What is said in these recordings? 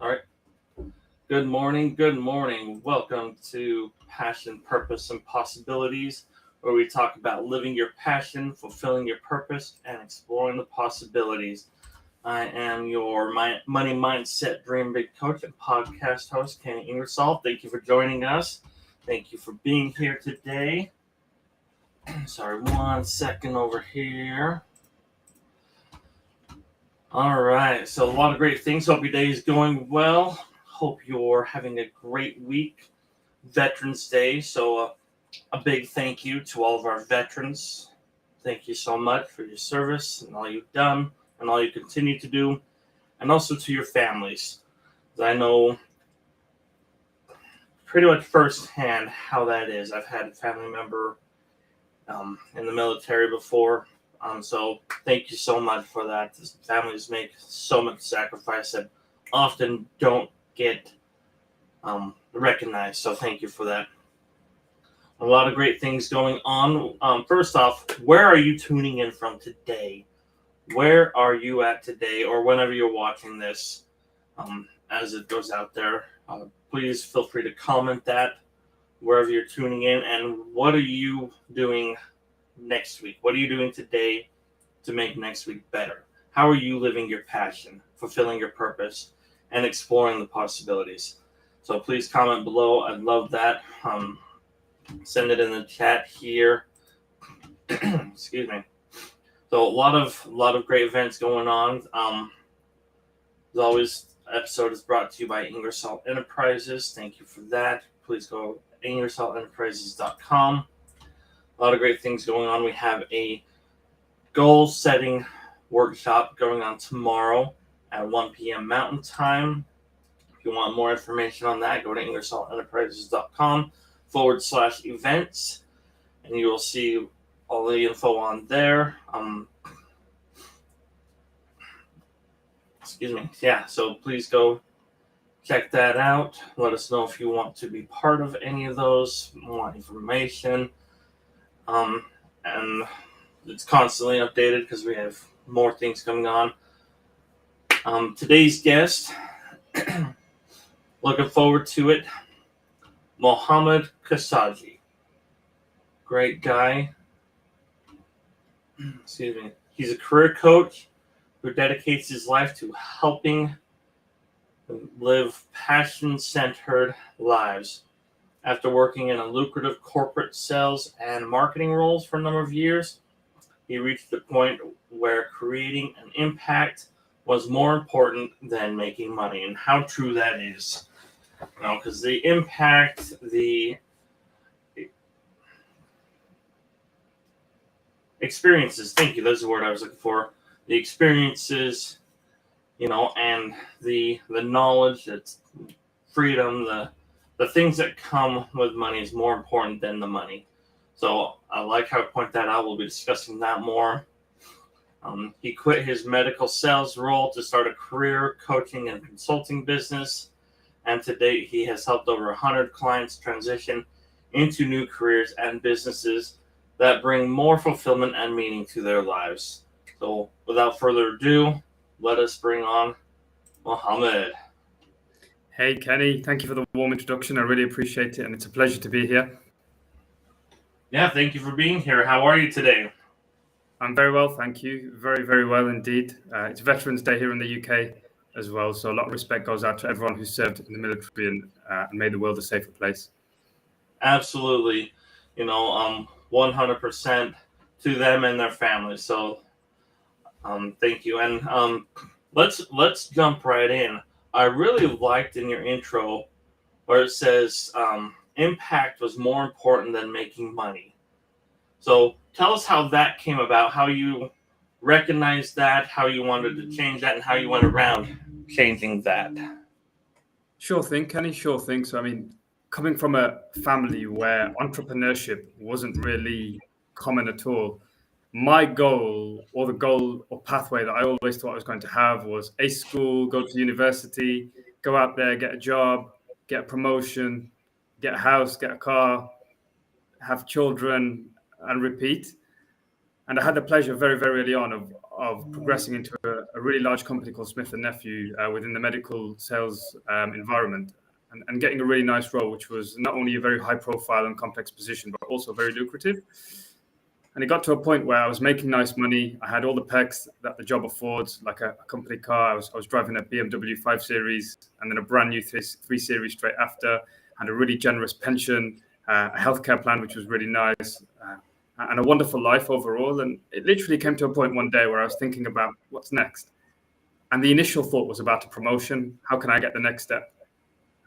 All right. Good morning. Good morning. Welcome to Passion, Purpose, and Possibilities, where we talk about living your passion, fulfilling your purpose, and exploring the possibilities. I am your money mindset dream big coach and podcast host, Kenny Ingersoll. Thank you for joining us. Thank you for being here today. Sorry, 1 second over here. All right, so a lot of great things. Hope your day is going well. Hope you're having a great week. Veterans Day, so a big thank you to all of our veterans. Thank you so much for your service and all you've done and all you continue to do, and also to your families. I know pretty much firsthand how that is. I've had a family member in the military before. So thank you so much for that. Families make so much sacrifice that often don't get recognized. So thank you for that. A lot of great things going on. First off, where are you tuning in from today? Where are you at today, or whenever you're watching this as it goes out there? Please feel free to comment that wherever you're tuning in. And what are you doing next week? What are you doing today to make next week better? How are you living your passion, fulfilling your purpose, and exploring the possibilities? So please comment below. I'd love that. Send it in the chat here. Excuse me. So a lot of great events going on. As always, episode is brought to you by Ingersoll Enterprises. Thank you for that. Please go ingersollenterprises.com. A lot of great things going on. We have a goal setting workshop going on tomorrow at 1 p.m. Mountain Time. If you want more information on that, go to ingersollenterprises.com/events, and you will see all the info on there. Excuse me. Yeah, so please go check that out. Let us know if you want to be part of any of those, want information. And it's constantly updated because we have more things coming on. Today's guest, looking forward to it, Mohammed Kasujee. Great guy. Excuse me. He's a career coach who dedicates his life to helping live passion-centered lives. After working in a lucrative corporate sales and marketing roles for a number of years, he reached the point where creating an impact was more important than making money. And how true that is. Because the impact, the experiences, thank you, that's the word I was looking for. The experiences, and the knowledge, that's freedom, the things that come with money is more important than the money. So I like how I point that out. We'll be discussing that more. He quit his medical sales role to start a career coaching and consulting business. And to date, he has helped over 100 clients transition into new careers and businesses that bring more fulfillment and meaning to their lives. So without further ado, let us bring on Mohammed. Hey, Kenny. Thank you for the warm introduction. I really appreciate it, and it's a pleasure to be here. Yeah, thank you for being here. How are you today? I'm very well, thank you. Very, very well indeed. It's Veterans Day here in the UK as well, so a lot of respect goes out to everyone who served in the military and made the world a safer place. Absolutely. 100% to them and their families. So thank you. And let's jump right in. I really liked in your intro where it says impact was more important than making money. So tell us how that came about, how you recognized that, how you wanted to change that, and how you went around changing that. Sure thing, Kenny, sure thing. So, coming from a family where entrepreneurship wasn't really common at all, my goal or the goal or pathway that I always thought I was going to have was ace school, go to university, go out there, get a job, get a promotion, get a house, get a car, have children, and repeat. And I had the pleasure very, very early on of progressing into a really large company called Smith and Nephew within the medical sales environment, and getting a really nice role, which was not only a very high profile and complex position, but also very lucrative. And it got to a point where I was making nice money. I had all the perks that the job affords, like a company car. I was driving a BMW 5 Series and then a brand new 3 Series straight after, and a really generous pension, a healthcare plan, which was really nice, and a wonderful life overall. And it literally came to a point one day where I was thinking about what's next. And the initial thought was about a promotion. How can I get the next step?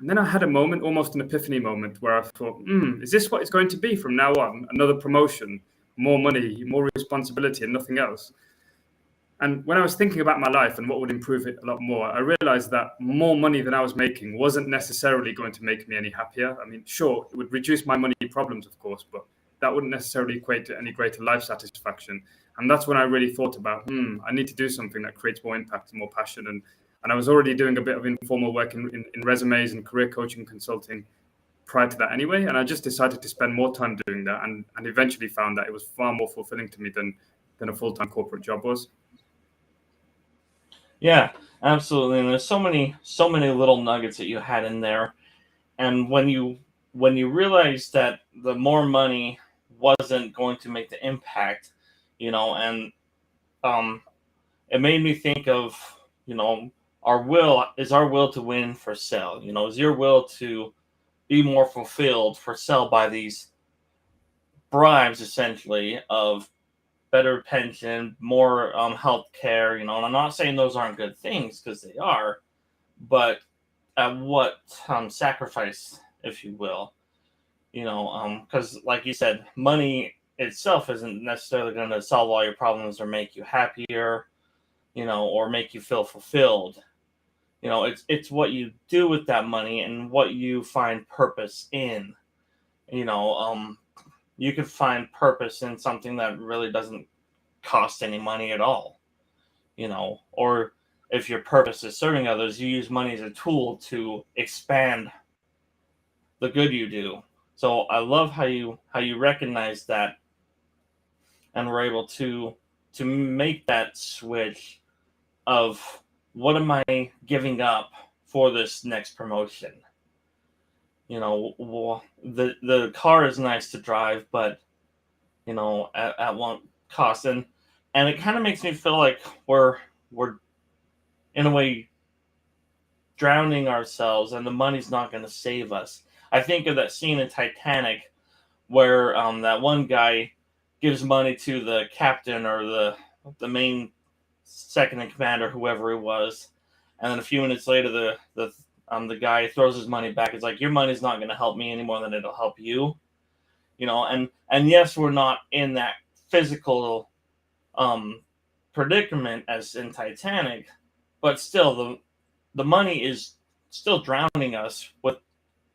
And then I had a moment, almost an epiphany moment, where I thought, is this what it's going to be from now on? Another promotion, more money, more responsibility, and nothing else. And when I was thinking about my life and what would improve it a lot more, I realized that more money than I was making wasn't necessarily going to make me any happier. I mean, sure, it would reduce my money problems, of course, but that wouldn't necessarily equate to any greater life satisfaction. And that's when I really thought about, I need to do something that creates more impact and more passion. And I was already doing a bit of informal work in resumes and career coaching consulting prior to that anyway. And I just decided to spend more time doing that, and eventually found that it was far more fulfilling to me than a full-time corporate job was. Yeah, absolutely. And there's so many little nuggets that you had in there. And when you realize that the more money wasn't going to make the impact, and it made me think of, our will to win for sale. Is your will to be more fulfilled for sale by these bribes, essentially, of better pension, more health care, and I'm not saying those aren't good things, because they are, but at what sacrifice, if you will, because like you said, money itself isn't necessarily going to solve all your problems or make you happier, or make you feel fulfilled. It's what you do with that money and what you find purpose in. You can find purpose in something that really doesn't cost any money at all, or if your purpose is serving others, you use money as a tool to expand the good you do. So I love how you recognize that and were able to make that switch of, what am I giving up for this next promotion? The car is nice to drive, but at what cost? And it kind of makes me feel like we're in a way drowning ourselves, and the money's not going to save us. I think of that scene in Titanic where that one guy gives money to the captain or the main second in command or whoever it was, and then a few minutes later the guy throws his money back. It's like, your money's not going to help me any more than it'll help you. And yes, we're not in that physical predicament as in Titanic, but still the money is still drowning us with,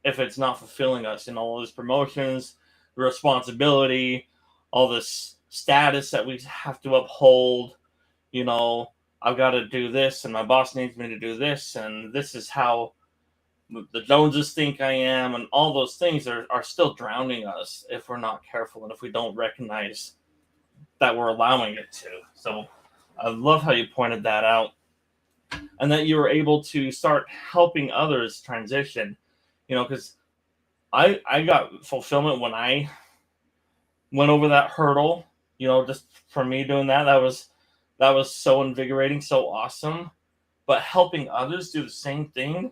if it's not fulfilling us in all those promotions, the responsibility, all this status that we have to uphold. I've got to do this, and my boss needs me to do this, and this is how the Joneses think I am, and all those things are still drowning us if we're not careful and if we don't recognize that we're allowing it to. So I love how you pointed that out, and that you were able to start helping others transition, because I got fulfillment when I went over that hurdle, just for me doing that was so invigorating, so awesome. But helping others do the same thing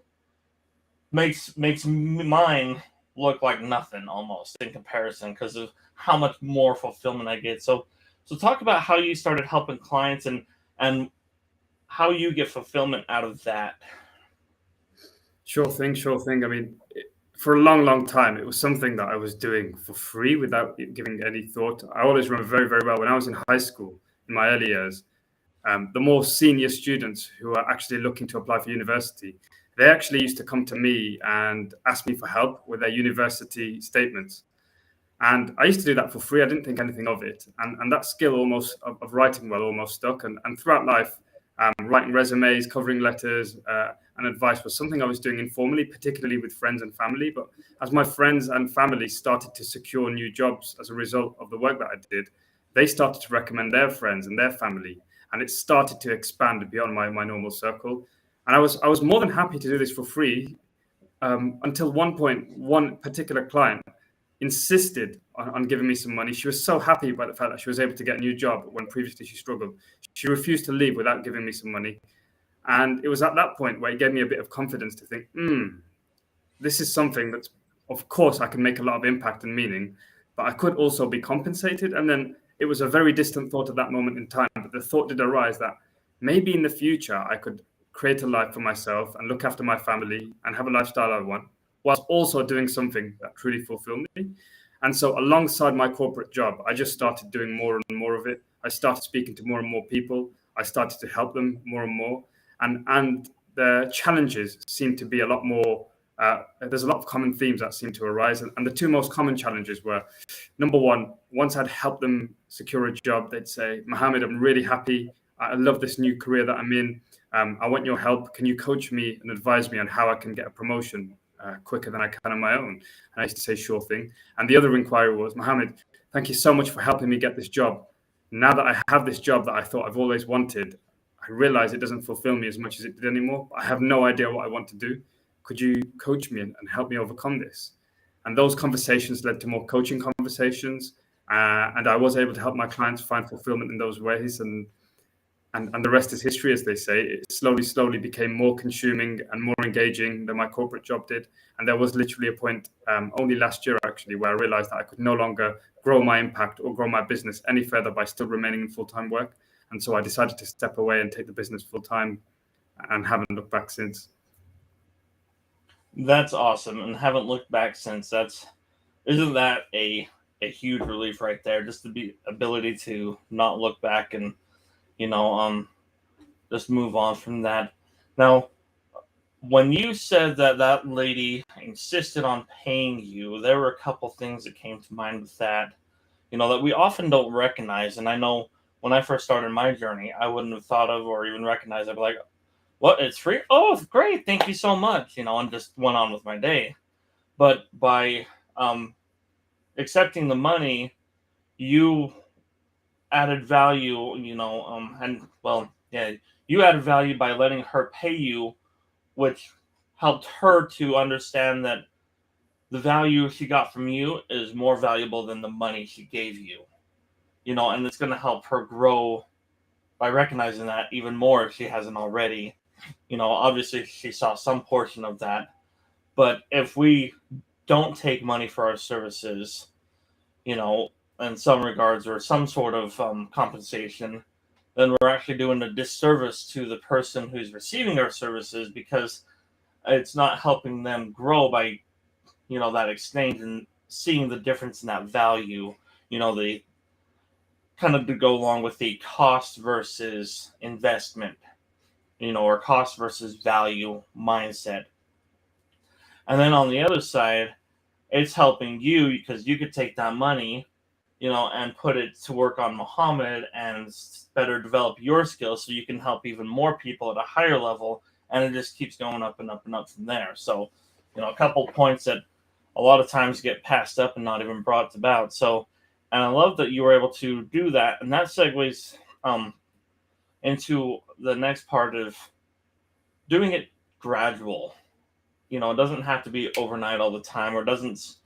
makes mine look like nothing almost in comparison, because of how much more fulfillment I get. So talk about how you started helping clients and how you get fulfillment out of that. Sure thing. I mean, for a long time, it was something that I was doing for free without giving any thought. I always remember very, very well when I was in high school, in my early years, the more senior students who are actually looking to apply for university, they actually used to come to me and ask me for help with their university statements. And I used to do that for free. I didn't think anything of it. And that skill almost of writing well almost stuck. And throughout life, writing resumes, covering letters, and advice was something I was doing informally, particularly with friends and family. But as my friends and family started to secure new jobs as a result of the work that I did, they started to recommend their friends and their family. and it started to expand beyond my normal circle. And I was more than happy to do this for free, until one point, one particular client insisted on giving me some money. She was so happy by the fact that she was able to get a new job when previously she struggled. She refused to leave without giving me some money. And it was at that point where it gave me a bit of confidence to think, this is something that's, of course, I can make a lot of impact and meaning, but I could also be compensated. And then it was a very distant thought at that moment in time, but the thought did arise that maybe in the future I could create a life for myself and look after my family and have a lifestyle I want, whilst also doing something that truly fulfilled me. And so alongside my corporate job, I just started doing more and more of it. I started speaking to more and more people. I started to help them more and more. And the challenges seem to be a lot more, there's a lot of common themes that seem to arise. And the two most common challenges were, number one, once I'd helped them secure a job, they'd say, Mohammed, I'm really happy. I love this new career that I'm in. I want your help. Can you coach me and advise me on how I can get a promotion quicker than I can on my own? And I used to say, sure thing. And the other inquiry was, Mohammed, thank you so much for helping me get this job. Now that I have this job that I thought I've always wanted, I realize it doesn't fulfill me as much as it did anymore. I have no idea what I want to do. Could you coach me and help me overcome this? And those conversations led to more coaching conversations. And I was able to help my clients find fulfillment in those ways. And the rest is history, as they say. It slowly became more consuming and more engaging than my corporate job did. And there was literally a point only last year, actually, where I realized that I could no longer grow my impact or grow my business any further by still remaining in full-time work. And so I decided to step away and take the business full-time and haven't looked back since. That's awesome, and haven't looked back since. Isn't that a huge relief right there? Just the ability to not look back and just move on from that. Now, when you said that lady insisted on paying you, there were a couple things that came to mind with that, that we often don't recognize. And I know when I first started my journey, I wouldn't have thought of or even recognized. I'd be like, what, it's free? Oh, great, thank you so much, and just went on with my day. But by accepting the money, you added value, you added value by letting her pay you, which helped her to understand that the value she got from you is more valuable than the money she gave you, and it's going to help her grow by recognizing that even more if she hasn't already. Obviously she saw some portion of that, but if we don't take money for our services, in some regards, or some sort of compensation, then we're actually doing a disservice to the person who's receiving our services, because it's not helping them grow by, that exchange and seeing the difference in that value, the kind of to go along with the cost versus investment, or cost versus value mindset. And then on the other side, it's helping you because you could take that money, and put it to work on Mohammed and better develop your skills so you can help even more people at a higher level. And it just keeps going up and up and up from there. So, a couple points that a lot of times get passed up and not even brought about. So, and I love that you were able to do that. And that segues into the next part of doing it gradual. It doesn't have to be overnight all the time, or it doesn't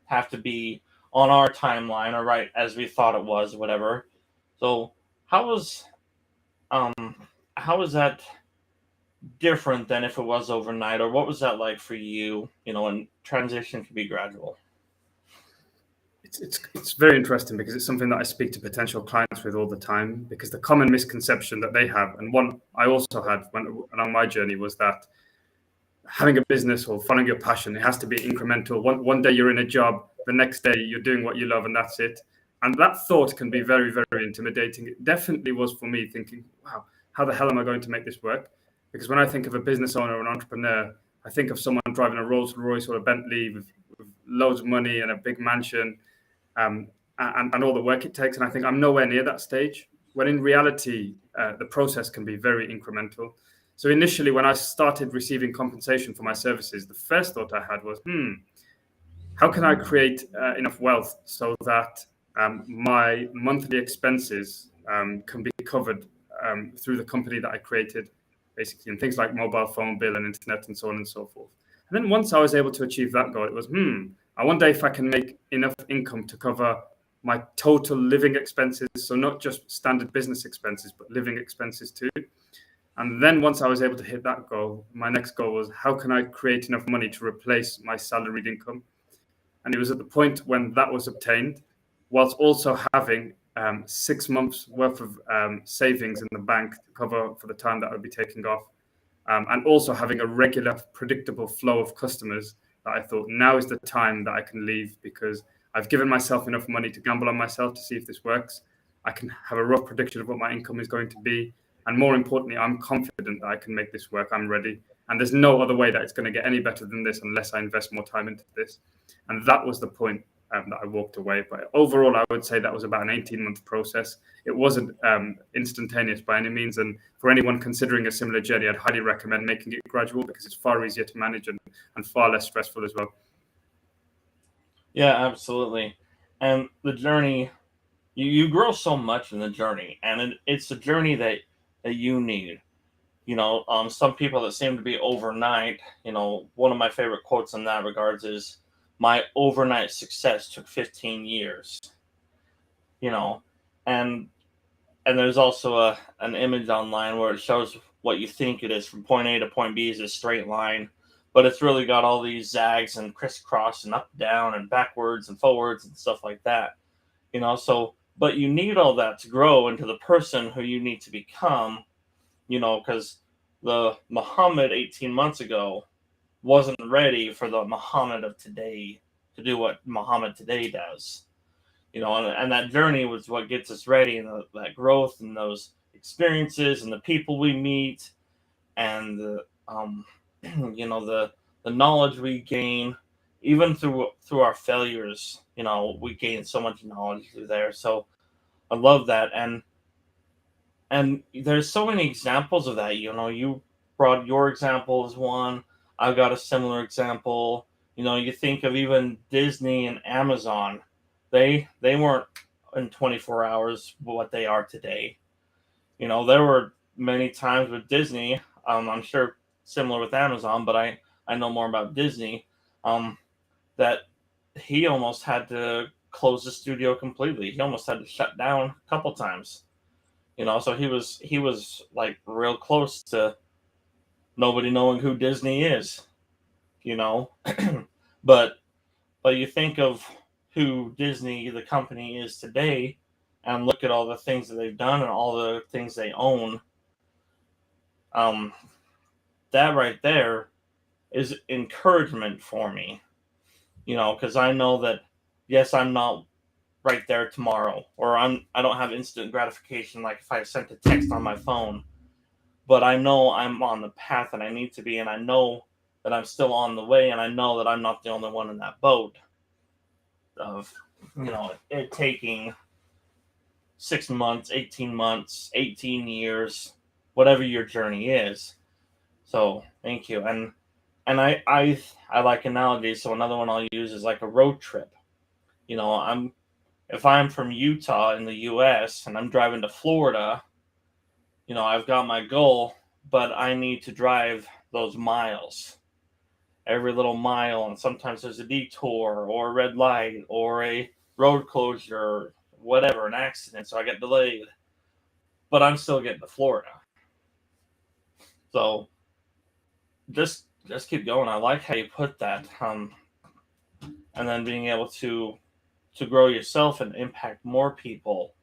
have to be on our timeline or right as we thought it was, whatever. So how was that different than if it was overnight, or what was that like for you? And transition can be gradual. It's very interesting because it's something that I speak to potential clients with all the time, because the common misconception that they have, and one I also had along my journey, was that having a business or following your passion, it has to be incremental. One day you're in a job, the next day you're doing what you love, and that's it. And that thought can be very, very intimidating. It definitely was for me, thinking, wow, how the hell am I going to make this work? Because when I think of a business owner or an entrepreneur, I think of someone driving a Rolls Royce or a Bentley with loads of money and a big mansion, and all the work it takes. And I think I'm nowhere near that stage, when in reality, the process can be very incremental. So initially, when I started receiving compensation for my services, the first thought I had was, how can I create enough wealth so that my monthly expenses can be covered through the company that I created, basically, and things like mobile phone bill and internet and so on and so forth. And then once I was able to achieve that goal, it was, I wonder if I can make enough income to cover my total living expenses. So not just standard business expenses, but living expenses too. And then once I was able to hit that goal, my next goal was, how can I create enough money to replace my salaried income? And it was at the point when that was obtained, whilst also having 6 months worth of savings in the bank to cover for the time that I would be taking off, and also having a regular, predictable flow of customers, that I thought, now is the time that I can leave, because I've given myself enough money to gamble on myself to see if this works. I can have a rough prediction of what my income is going to be. And more importantly, I'm confident that I can make this work. I'm ready. And there's no other way that it's going to get any better than this unless I invest more time into this. And that was the point that I walked away. But overall, I would say that was about an 18-month process. It wasn't instantaneous by any means. And for anyone considering a similar journey, I'd highly recommend making it gradual, because it's far easier to manage and far less stressful as well. Yeah, absolutely. And the journey, you grow so much in the journey, and it's a journey that you need. Some people that seem to be overnight, one of my favorite quotes in that regards is, my overnight success took 15 years. And there's also an image online where it shows what you think it is from point A to point B is a straight line, but it's really got all these zags and crisscross and up, down, and backwards and forwards and stuff like that. But you need all that to grow into the person who you need to become, because the Mohammed 18 months ago wasn't ready for the Muhammad of today to do what Muhammad today does. And that journey was what gets us ready, and that growth and those experiences and the people we meet and the the knowledge we gain, even through our failures. We gain so much knowledge through there. So I love that, and there's so many examples of that. You brought your example as one. I've got a similar example. You think of even Disney and Amazon. They weren't in 24 hours what they are today. There were many times with Disney, I'm sure similar with Amazon, but I know more about Disney, that he almost had to close the studio completely. He almost had to shut down a couple times. So he was like real close to nobody knowing who Disney is. But you think of who Disney, the company, is today, and look at all the things that they've done and all the things they own. That right there is encouragement for me, because I know that, yes, I'm not right there tomorrow, or I don't have instant gratification like if I sent a text on my phone, but I know I'm on the path that I need to be, and I know that I'm still on the way, and I know that I'm not the only one in that boat of, it taking 6 months, 18 months, 18 years, whatever your journey is. So thank you. And I like analogies. So another one I'll use is like a road trip. If I'm from Utah in the US and I'm driving to Florida, I've got my goal, but I need to drive those miles, every little mile, and sometimes there's a detour or a red light or a road closure, whatever, an accident, so I get delayed, but I'm still getting to Florida. So just keep going. I like how you put that, and then being able to grow yourself and impact more people.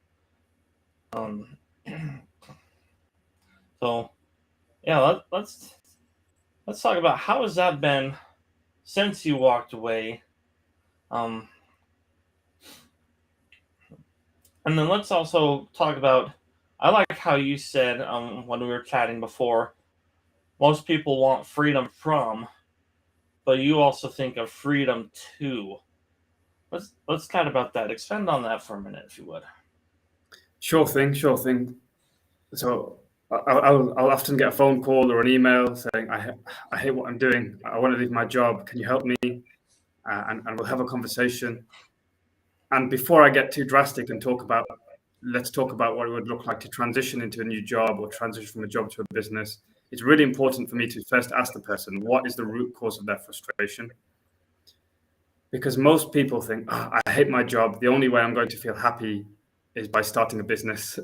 So yeah, let's talk about how has that been since you walked away. And then let's also talk about, I like how you said when we were chatting before, most people want freedom from, but you also think of freedom to. Let's chat about that. Expand on that for a minute, if you would. Sure thing. So I'll often get a phone call or an email saying, I hate what I'm doing. I want to leave my job. Can you help me? And we'll have a conversation. And before I get too drastic and talk about let's talk about what it would look like to transition into a new job or transition from a job to a business. It's really important for me to first ask the person, what is the root cause of their frustration? Because most people think, I hate my job. The only way I'm going to feel happy is by starting a business.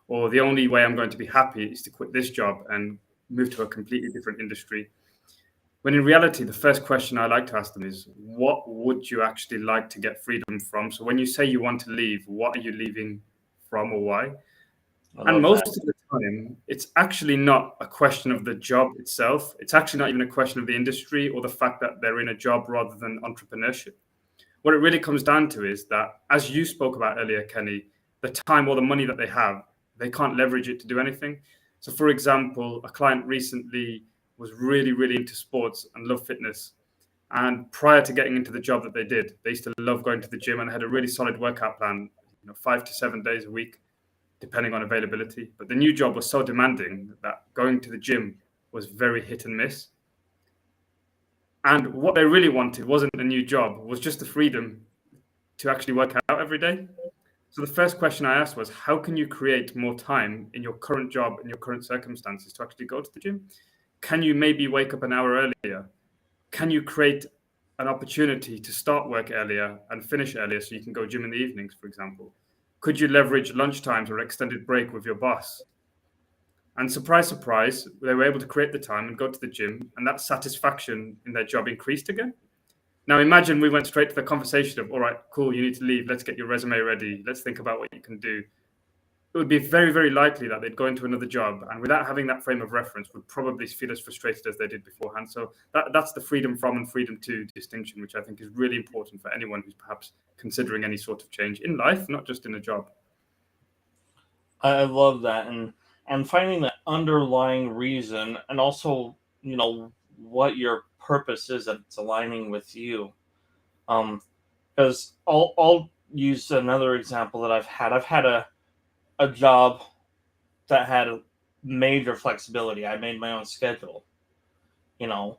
Or the only way I'm going to be happy is to quit this job and move to a completely different industry. When in reality, the first question I like to ask them is, what would you actually like to get freedom from? So when you say you want to leave, what are you leaving from or why? I And love most that. of the time, it's actually not a question of the job itself. It's actually not even a question of the industry or the fact that they're in a job rather than entrepreneurship. What it really comes down to is that, as you spoke about earlier, Kenny, the time or the money that they have, they can't leverage it to do anything. So, for example, a client recently was really, really into sports and loved fitness. And prior to getting into the job that they did, they used to love going to the gym and had a really solid workout plan, 5 to 7 days a week, depending on availability. But the new job was so demanding that going to the gym was very hit and miss. And what they really wanted wasn't a new job, was just the freedom to actually work out every day. So the first question I asked was, how can you create more time in your current job, in your current circumstances to actually go to the gym? Can you maybe wake up an hour earlier? Can you create an opportunity to start work earlier and finish earlier so you can go gym in the evenings, for example? Could you leverage lunchtimes or extended break with your boss? And surprise, surprise, they were able to create the time and go to the gym, and that satisfaction in their job increased again. Now, imagine we went straight to the conversation of, all right, cool, you need to leave. Let's get your resume ready. Let's think about what you can do. It would be very, very likely that they'd go into another job, and without having that frame of reference, would probably feel as frustrated as they did beforehand. So that's the freedom from and freedom to distinction, which I think is really important for anyone who's perhaps considering any sort of change in life, not just in a job. I love that, and finding that underlying reason, and also what your purpose is that's aligning with you. Because I'll use another example that I've had. I've had a job that had a major flexibility. I made my own schedule, you know,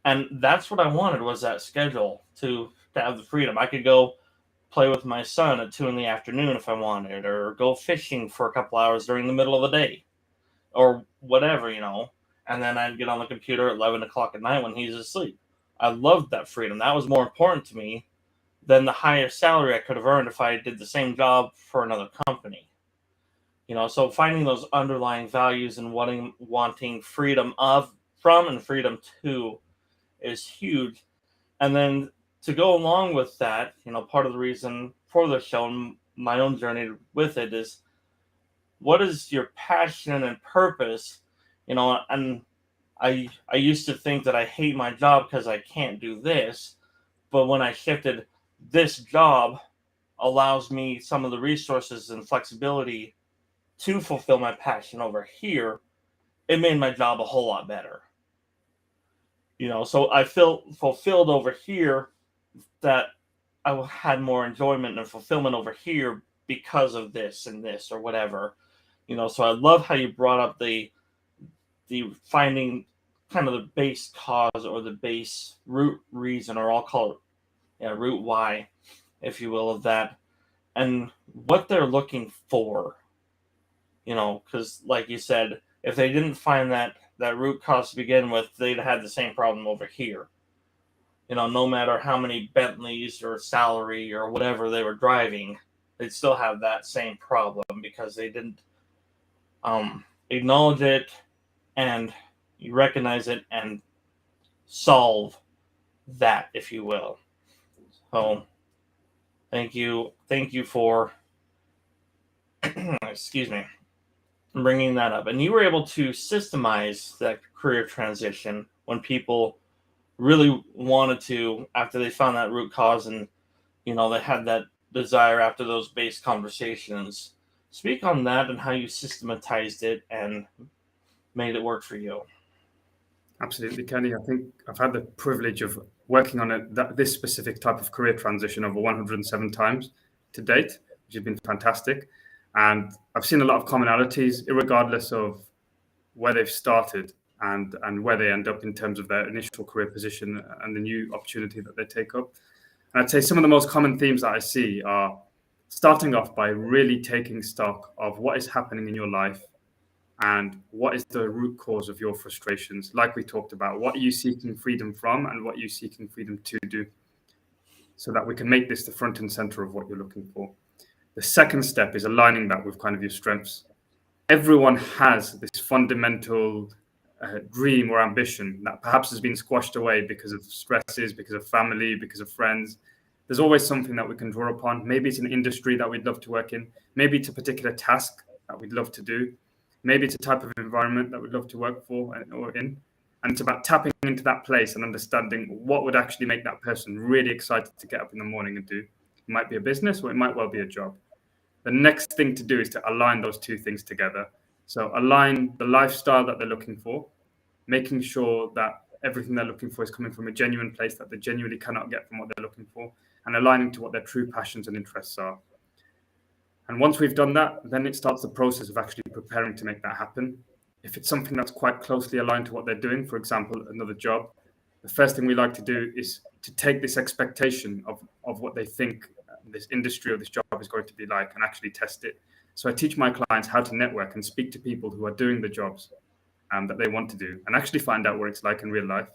and that's what I wanted, was that schedule to have the freedom. I could go play with my son at 2 in the afternoon if I wanted, or go fishing for a couple hours during the middle of the day, or whatever, and then I'd get on the computer at 11 o'clock at night when he's asleep. I loved that freedom. That was more important to me than the higher salary I could have earned if I did the same job for another company. So finding those underlying values and wanting freedom from and freedom to is huge. And then to go along with that, part of the reason for the show and my own journey with it is, what is your passion and purpose? And I used to think that I hate my job because I can't do this, but when I shifted, this job allows me some of the resources and flexibility to fulfill my passion over here. It made my job a whole lot better. So I feel fulfilled over here, that I had more enjoyment and fulfillment over here because of this and this or whatever. So I love how you brought up the finding kind of the base cause or the base root reason, or I'll call it root why, if you will, of that, and what they're looking for. Because like you said, if they didn't find that root cause to begin with, they'd had the same problem over here. No matter how many Bentleys or salary or whatever they were driving, they'd still have that same problem because they didn't acknowledge it and you recognize it and solve that, if you will. So thank you for excuse me, bringing that up. And you were able to systemize that career transition when people really wanted to, after they found that root cause, and they had that desire after those base conversations. Speak on that and how you systematized it and made it work for you. Absolutely, Kenny. I think I've had the privilege of working on this specific type of career transition over 107 times to date, which has been fantastic. And I've seen a lot of commonalities, regardless of where they've started and where they end up in terms of their initial career position and the new opportunity that they take up. And I'd say some of the most common themes that I see are starting off by really taking stock of what is happening in your life and what is the root cause of your frustrations. Like we talked about, what are you seeking freedom from and what are you seeking freedom to do, so that we can make this the front and center of what you're looking for. The second step is aligning that with kind of your strengths. Everyone has this fundamental dream or ambition that perhaps has been squashed away because of stresses, because of family, because of friends. There's always something that we can draw upon. Maybe it's an industry that we'd love to work in. Maybe it's a particular task that we'd love to do. Maybe it's a type of environment that we'd love to work for or in. And it's about tapping into that place and understanding what would actually make that person really excited to get up in the morning and do. It might be a business or it might well be a job. The next thing to do is to align those two things together. So align the lifestyle that they're looking for, making sure that everything they're looking for is coming from a genuine place that they genuinely cannot get from what they're looking for, and aligning to what their true passions and interests are. And once we've done that, then it starts the process of actually preparing to make that happen. If it's something that's quite closely aligned to what they're doing, for example, another job, the first thing we like to do is to take this expectation of what they think this industry or this job is going to be like and actually test it. So I teach my clients how to network and speak to people who are doing the jobs that they want to do and actually find out what it's like in real life.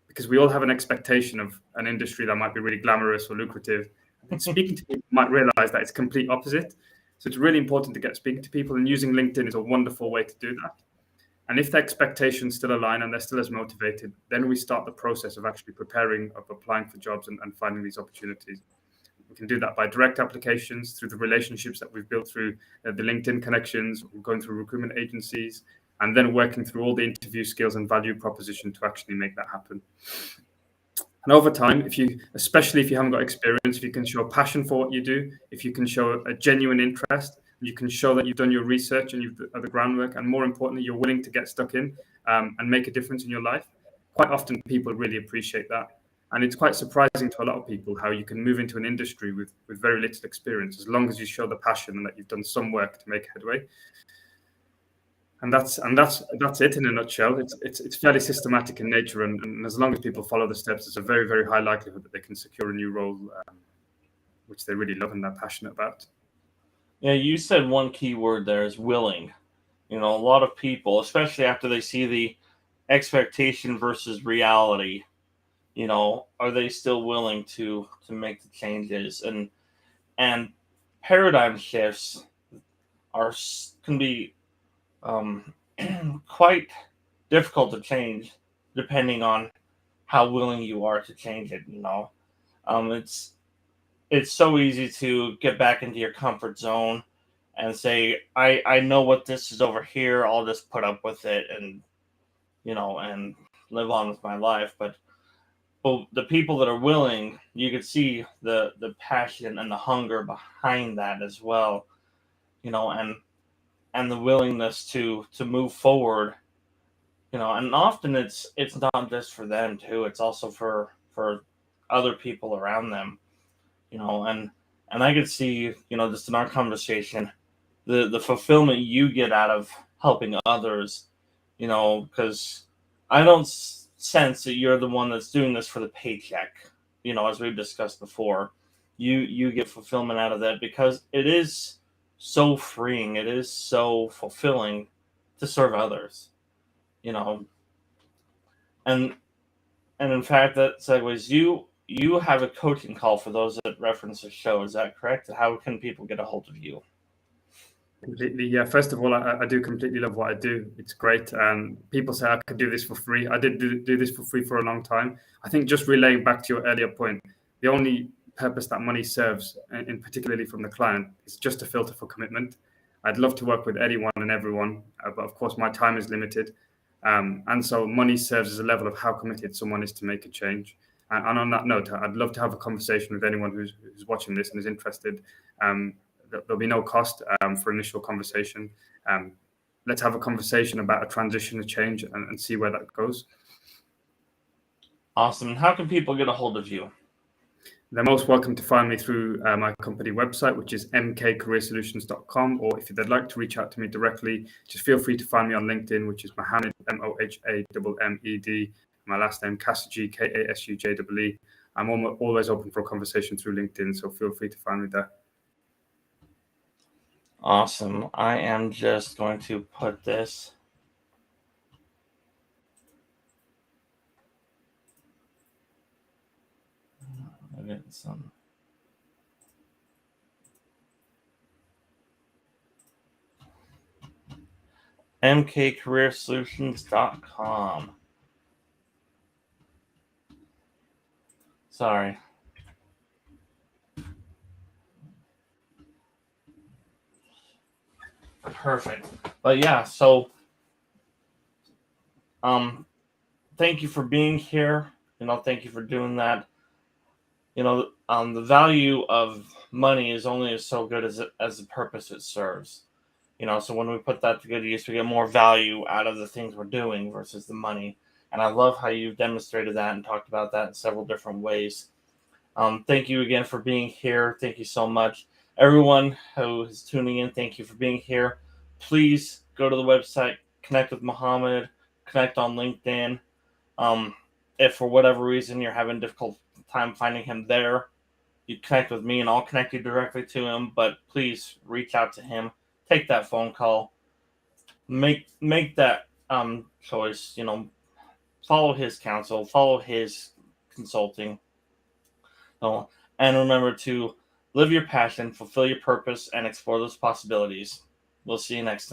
Because we all have an expectation of an industry that might be really glamorous or lucrative. And speaking to people might realize that it's complete opposite. So it's really important to get speaking to people, and using LinkedIn is a wonderful way to do that. And if the expectations still align and they're still as motivated, then we start the process of actually preparing, of applying for jobs and finding these opportunities. We can do that by direct applications, through the relationships that we've built through the LinkedIn connections, going through recruitment agencies, and then working through all the interview skills and value proposition to actually make that happen. And over time, especially if you haven't got experience, if you can show passion for what you do, if you can show a genuine interest, you can show that you've done your research and you've done the groundwork, and more importantly, you're willing to get stuck in and make a difference in your life. Quite often, people really appreciate that. And it's quite surprising to a lot of people how you can move into an industry with very little experience, as long as you show the passion and that you've done some work to make headway. And that's it in a nutshell. It's fairly systematic in nature, and as long as people follow the steps, there's a very, very high likelihood that they can secure a new role, which they really love and they're passionate about. Yeah, you said one key word there is willing. A lot of people, especially after they see the expectation versus reality, are they still willing to make the changes? And paradigm shifts can be quite difficult to change, depending on how willing you are to change it. It's so easy to get back into your comfort zone and say, I know what this is over here. I'll just put up with it and live on with my life. But the people that are willing, you could see the passion and the hunger behind that as well, and the willingness to move forward, and often it's not just for them too, it's also for other people around them, and I could see, just in our conversation, the fulfillment you get out of helping others, because I don't sense that you're the one that's doing this for the paycheck, as we've discussed before. You get fulfillment out of that because it is so freeing, it is so fulfilling to serve others, and in fact that segues, you have a coaching call for those that reference the show, is that correct? How can people get a hold of you? Completely, yeah. First of all, I do completely love what I do. It's great. People say I could do this for free. I did do this for free for a long time. I think, just relaying back to your earlier point, the only purpose that money serves, in particularly from the client, is just a filter for commitment. I'd love to work with anyone and everyone, but of course my time is limited. And so money serves as a level of how committed someone is to make a change. And on that note, I'd love to have a conversation with anyone who's watching this and is interested. There'll be no cost for initial conversation. Let's have a conversation about a transition, a change, and see where that goes. Awesome. How can people get a hold of you? They're most welcome to find me through my company website, which is mkcareersolutions.com, or if they'd like to reach out to me directly, just feel free to find me on LinkedIn, which is Mohammed, Mohammed. My last name, Kasujee, Kasujee. I'm always open for a conversation through LinkedIn, so feel free to find me there. Awesome. I am just going to put this. I'll get some. mkcareersolutions.com. Sorry. Perfect. But yeah, so thank you for being here. Thank you for doing that. The value of money is only so good as the purpose it serves. So when we put that to good use, we get more value out of the things we're doing versus the money. And I love how you've demonstrated that and talked about that in several different ways. Thank you again for being here. Thank you so much. Everyone who is tuning in, thank you for being here. Please go to the website, connect with Mohammed, connect on LinkedIn. If for whatever reason you're having a difficult time finding him there, you connect with me and I'll connect you directly to him. But please reach out to him. Take that phone call. Make that choice. Follow his counsel. Follow his consulting. Oh, and remember to live your passion, fulfill your purpose, and explore those possibilities. We'll see you next time.